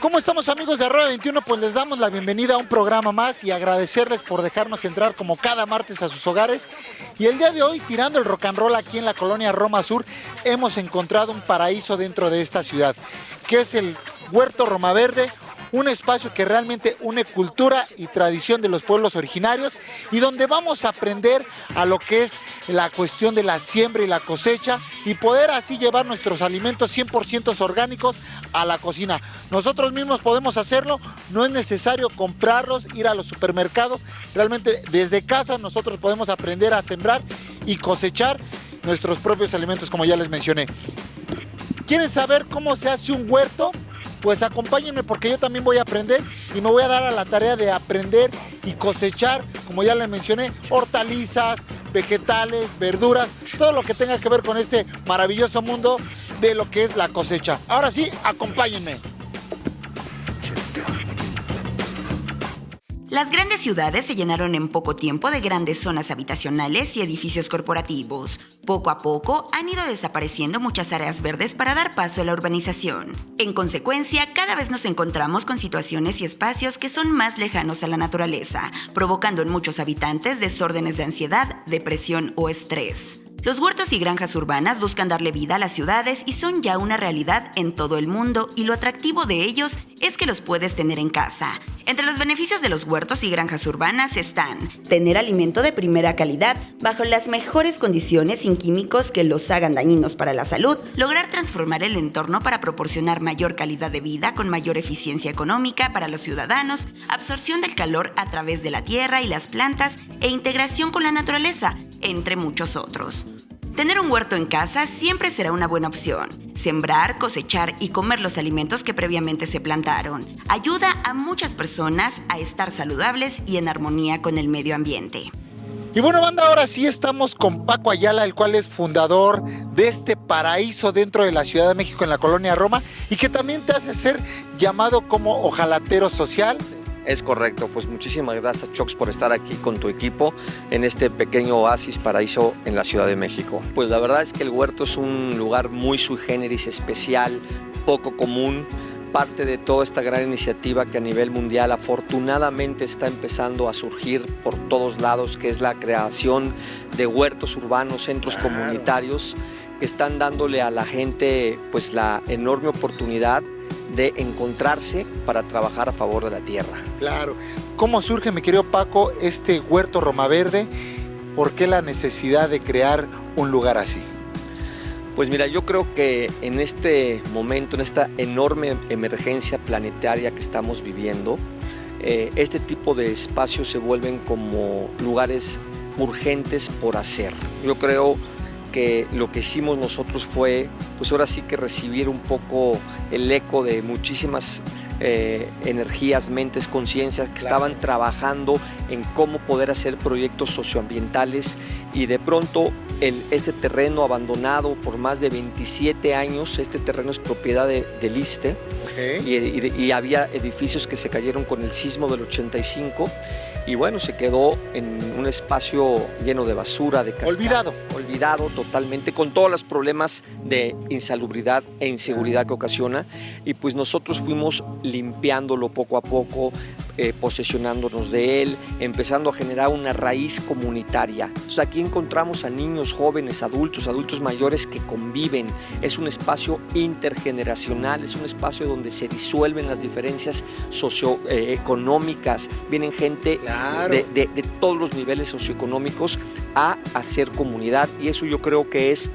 ¿Cómo estamos, amigos de Arroyo 21? Pues les damos la bienvenida a un programa más y agradecerles por dejarnos entrar como cada martes a sus hogares. Y el día de hoy, tirando el rock and roll aquí en la colonia Roma Sur, hemos encontrado un paraíso dentro de esta ciudad, que es el Huerto Roma Verde, un espacio que realmente une cultura y tradición de los pueblos originarios y donde vamos a aprender a lo que es la cuestión de la siembra y la cosecha y poder así llevar nuestros alimentos 100% orgánicos a la cocina. Nosotros mismos podemos hacerlo, no es necesario comprarlos, ir a los supermercados, realmente desde casa nosotros podemos aprender a sembrar y cosechar nuestros propios alimentos, como ya les mencioné. ¿Quieren saber cómo se hace un huerto? Pues acompáñenme porque yo también voy a aprender y me voy a dar a la tarea de aprender y cosechar, como ya les mencioné, hortalizas, vegetales, verduras, todo lo que tenga que ver con este maravilloso mundo de lo que es la cosecha. Ahora sí, acompáñenme. Las grandes ciudades se llenaron en poco tiempo de grandes zonas habitacionales y edificios corporativos. Poco a poco han ido desapareciendo muchas áreas verdes para dar paso a la urbanización. En consecuencia, cada vez nos encontramos con situaciones y espacios que son más lejanos a la naturaleza, provocando en muchos habitantes desórdenes de ansiedad, depresión o estrés. Los huertos y granjas urbanas buscan darle vida a las ciudades y son ya una realidad en todo el mundo, y lo atractivo de ellos es que los puedes tener en casa. Entre los beneficios de los huertos y granjas urbanas están tener alimento de primera calidad bajo las mejores condiciones sin químicos que los hagan dañinos para la salud, lograr transformar el entorno para proporcionar mayor calidad de vida con mayor eficiencia económica para los ciudadanos, absorción del calor a través de la tierra y las plantas e integración con la naturaleza, entre muchos otros. Tener un huerto en casa siempre será una buena opción. Sembrar, cosechar y comer los alimentos que previamente se plantaron ayuda a muchas personas a estar saludables y en armonía con el medio ambiente. Y bueno, banda, ahora sí estamos con Paco Ayala, el cual es fundador de este paraíso dentro de la Ciudad de México en la colonia Roma y que también te hace ser llamado como ojalatero social. Es correcto, pues muchísimas gracias, Chox, por estar aquí con tu equipo en este pequeño oasis paraíso en la Ciudad de México. Pues la verdad es que el huerto es un lugar muy sui generis, especial, poco común, parte de toda esta gran iniciativa que a nivel mundial afortunadamente está empezando a surgir por todos lados, que es la creación de huertos urbanos, centros comunitarios, que están dándole a la gente pues la enorme oportunidad de encontrarse para trabajar a favor de la tierra. Claro. ¿Cómo surge, mi querido Paco, este Huerto Roma Verde? ¿Por qué la necesidad de crear un lugar así? Pues mira, yo creo que en este momento, en esta enorme emergencia planetaria que estamos viviendo, este tipo de espacios se vuelven como lugares urgentes por hacer. Yo creo que lo que hicimos nosotros fue, pues ahora sí que recibir un poco el eco de muchísimas energías, mentes, conciencias que estaban trabajando en cómo poder hacer proyectos socioambientales y de pronto este terreno abandonado por más de 27 años, este terreno es propiedad del ISSSTE, y había edificios que se cayeron con el sismo del 85 y bueno, se quedó en un espacio lleno de basura, de cascada, olvidado totalmente, con todos los problemas de insalubridad e inseguridad que ocasiona, y pues nosotros fuimos limpiándolo poco a poco, posesionándonos de él, empezando a generar una raíz comunitaria. Entonces aquí encontramos a niños, jóvenes, adultos mayores que conviven. Es un espacio intergeneracional, es un espacio donde se disuelven las diferencias socioeconómicas. Vienen gente de todos los niveles socioeconómicos a hacer comunidad, y eso yo creo que es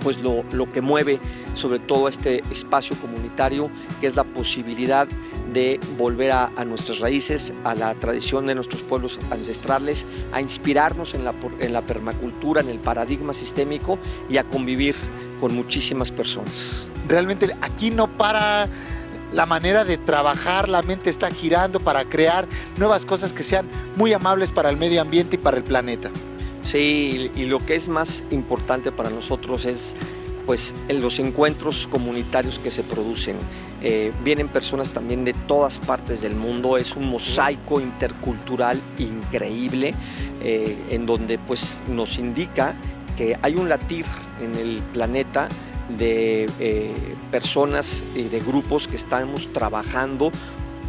pues lo que mueve sobre todo este espacio comunitario, que es la posibilidad de volver a nuestras raíces, a la tradición de nuestros pueblos ancestrales, a inspirarnos en la permacultura, en el paradigma sistémico y a convivir con muchísimas personas. Realmente aquí no para la manera de trabajar, la mente está girando para crear nuevas cosas que sean muy amables para el medio ambiente y para el planeta. Sí, y lo que es más importante para nosotros es pues en los encuentros comunitarios que se producen. Vienen personas también de todas partes del mundo, es un mosaico intercultural increíble, en donde pues nos indica que hay un latir en el planeta de personas y de grupos que estamos trabajando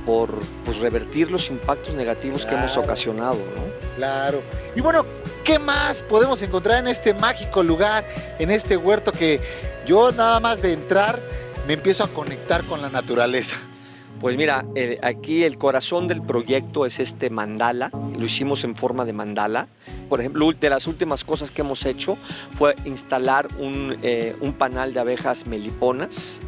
por pues, revertir los impactos negativos que hemos ocasionado, ¿no? Claro. Y bueno, ¿qué más podemos encontrar en este mágico lugar, en este huerto que yo nada más de entrar me empiezo a conectar con la naturaleza? Pues mira, aquí el corazón del proyecto es este mandala, lo hicimos en forma de mandala. Por ejemplo, de las últimas cosas que hemos hecho fue instalar un panal de abejas meliponas,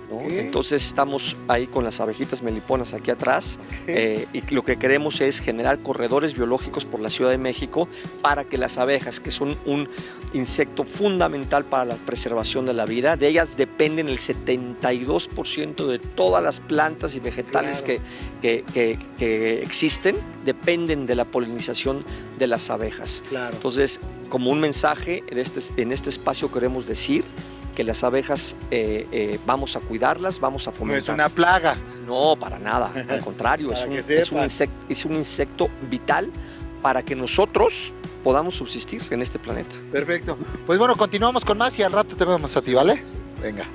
¿no? Entonces estamos ahí con las abejitas meliponas aquí atrás, y lo que queremos es generar corredores biológicos por la Ciudad de México para que las abejas, que son un insecto fundamental para la preservación de la vida, de ellas dependen el 72% de todas las plantas y vegetales que existen, dependen de la polinización de las abejas. Entonces, como un mensaje en este espacio queremos decir que las abejas vamos a cuidarlas, vamos a fomentar. No es una plaga. No, para nada, al contrario, es un insecto vital para que nosotros podamos subsistir en este planeta. Perfecto. Pues bueno, continuamos con más y al rato te vemos a ti, ¿vale? Venga.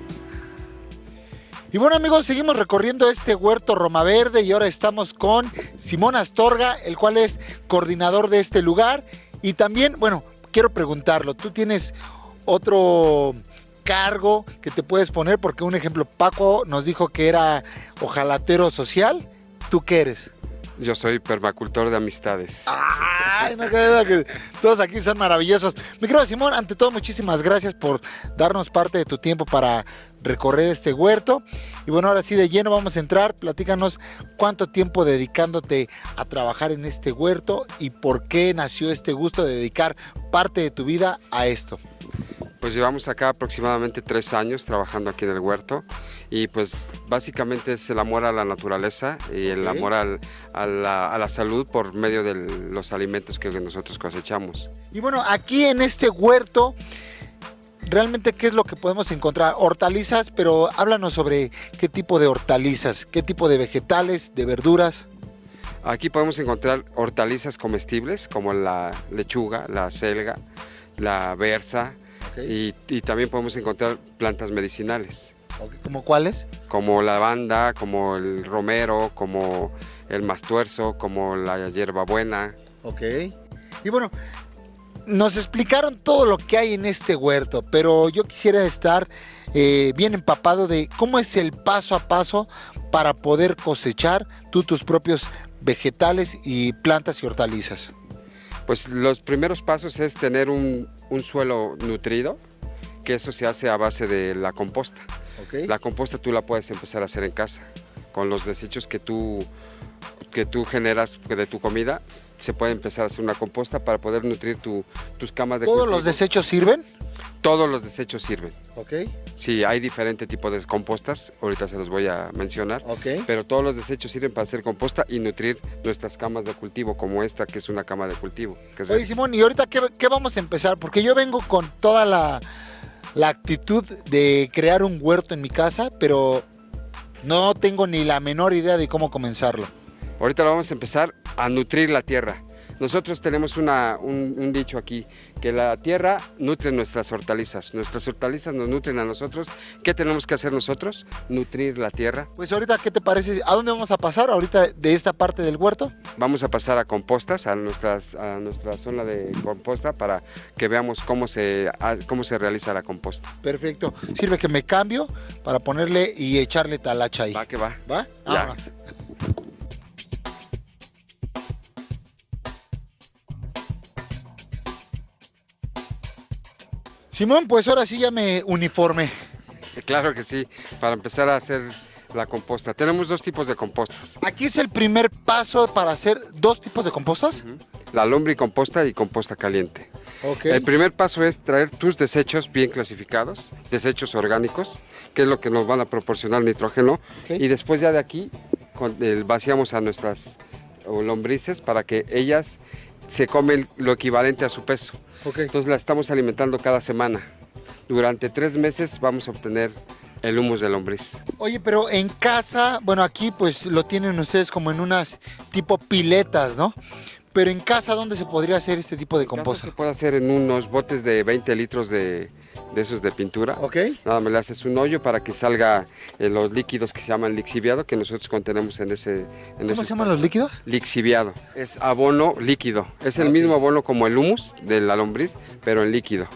Y bueno, amigos, seguimos recorriendo este huerto Roma Verde y ahora estamos con Simón Astorga, el cual es coordinador de este lugar. Y también, bueno, quiero preguntarlo, ¿tú tienes otro cargo que te puedes poner? Porque un ejemplo, Paco nos dijo que era ojalatero social. ¿Tú qué eres? Yo soy permacultor de amistades. ¡Ay! No queda que todos aquí son maravillosos. Mi querido Simón, ante todo, muchísimas gracias por darnos parte de tu tiempo para recorrer este huerto. Y bueno, ahora sí de lleno vamos a entrar. Platícanos cuánto tiempo dedicándote a trabajar en este huerto y por qué nació este gusto de dedicar parte de tu vida a esto. Pues llevamos acá aproximadamente 3 años trabajando aquí en el huerto y pues básicamente es el amor a la naturaleza y el amor a la salud por medio de los alimentos que nosotros cosechamos. Y bueno, aquí en este huerto, ¿realmente qué es lo que podemos encontrar? Hortalizas, pero háblanos sobre qué tipo de hortalizas, qué tipo de vegetales, de verduras. Aquí podemos encontrar hortalizas comestibles como la lechuga, la selga, la berza. Y también podemos encontrar plantas medicinales. ¿Como cuáles? Como la lavanda, como el romero, como el mastuerzo, como la hierbabuena. Ok. Y bueno, nos explicaron todo lo que hay en este huerto, pero yo quisiera estar bien empapado de cómo es el paso a paso para poder cosechar tus propios vegetales y plantas y hortalizas. Pues los primeros pasos es tener un suelo nutrido, que eso se hace a base de la composta. La composta tú la puedes empezar a hacer en casa. Con los desechos que tú generas de tu comida, se puede empezar a hacer una composta para poder nutrir tus camas de cultivo. ¿Todos los desechos sirven? Todos los desechos sirven. Ok. Sí, hay diferentes tipos de compostas, ahorita se los voy a mencionar, pero todos los desechos sirven para hacer composta y nutrir nuestras camas de cultivo, como esta que es una cama de cultivo. Oye, Simón, ¿y ahorita qué vamos a empezar? Porque yo vengo con toda la actitud de crear un huerto en mi casa, pero no tengo ni la menor idea de cómo comenzarlo. Ahorita lo vamos a empezar a nutrir la tierra. Nosotros tenemos un dicho aquí, que la tierra nutre nuestras hortalizas nos nutren a nosotros. ¿Qué tenemos que hacer nosotros? Nutrir la tierra. Pues ahorita, ¿qué te parece? ¿A dónde vamos a pasar ahorita de esta parte del huerto? Vamos a pasar a compostas, a nuestra zona de composta para que veamos cómo se realiza la composta. Perfecto. Sirve que me cambio para ponerle y echarle talacha ahí. Va que va. ¿Va? Ya. Simón, pues ahora sí ya me uniformé. Claro que sí, para empezar a hacer la composta. Tenemos 2 tipos de compostas. Aquí es el primer paso para hacer 2 tipos de compostas. La lombricomposta y composta caliente. Okay. El primer paso es traer tus desechos bien clasificados, desechos orgánicos, que es lo que nos van a proporcionar nitrógeno. Y después ya de aquí vaciamos a nuestras lombrices para que ellas se comen lo equivalente a su peso. Entonces la estamos alimentando cada semana. Durante 3 meses vamos a obtener el humus de lombriz. Oye, pero en casa, bueno, aquí pues lo tienen ustedes como en unas tipo piletas, ¿no? Pero en casa, ¿dónde se podría hacer este tipo de composta? Se puede hacer en unos botes de 20 litros de esos de pintura. Ok. Nada más le haces un hoyo para que salga los líquidos que se llaman lixiviado, que nosotros contenemos en ese... ¿Cómo se llaman los líquidos? Lixiviado. Es abono líquido. Es el mismo abono como el humus de la lombriz, pero en líquido.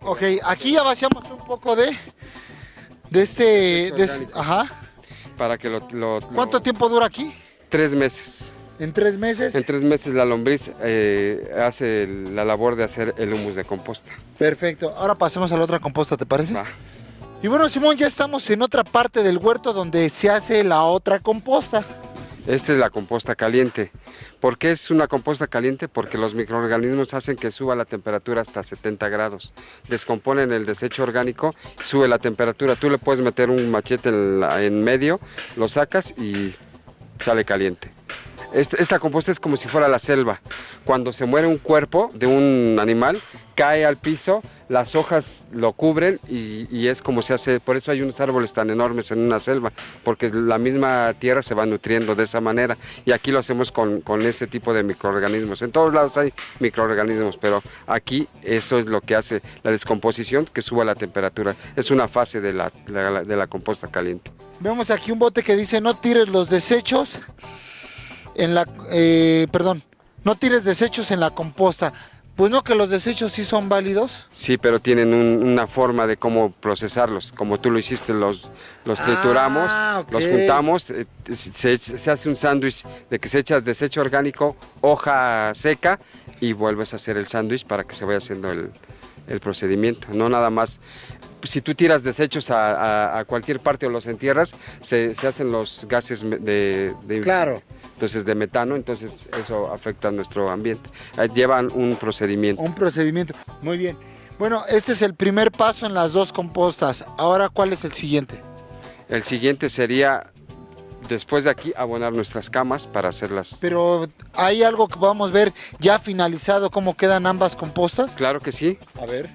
Ok, aquí ya vaciamos un poco de ajá. Para que ¿Cuánto tiempo dura aquí? 3 meses. ¿En 3 meses? En 3 meses la lombriz hace la labor de hacer el humus de composta. Perfecto. Ahora pasemos a la otra composta, ¿te parece? Va. Y bueno, Simón, ya estamos en otra parte del huerto donde se hace la otra composta. Esta es la composta caliente. ¿Por qué es una composta caliente? Porque los microorganismos hacen que suba la temperatura hasta 70 grados. Descomponen el desecho orgánico, sube la temperatura. Tú le puedes meter un machete en medio, lo sacas y sale caliente. Esta composta es como si fuera la selva. Cuando se muere un cuerpo de un animal, cae al piso, las hojas lo cubren y es como se hace. Por eso hay unos árboles tan enormes en una selva, porque la misma tierra se va nutriendo de esa manera. Y aquí lo hacemos con ese tipo de microorganismos. En todos lados hay microorganismos, pero aquí eso es lo que hace la descomposición, que suba la temperatura. Es una fase de la composta caliente. Vemos aquí un bote que dice no tires los desechos no tires desechos en la composta. Pues no, que los desechos sí son válidos. Sí, pero tienen una forma de cómo procesarlos. Como tú lo hiciste, los trituramos, okay. Los juntamos, se hace un sándwich de que se echa desecho orgánico, hoja seca y vuelves a hacer el sándwich para que se vaya haciendo el procedimiento. No nada más. Si tú tiras desechos a cualquier parte o los entierras, se hacen los gases Claro. Entonces de metano, entonces eso afecta a nuestro ambiente. Llevan un procedimiento. Un procedimiento, muy bien. Bueno, este es el primer paso en las dos compostas. Ahora, ¿cuál es el siguiente? El siguiente sería, después de aquí, abonar nuestras camas para hacerlas. Pero, ¿hay algo que podamos ver ya finalizado, cómo quedan ambas compostas? Claro que sí. A ver.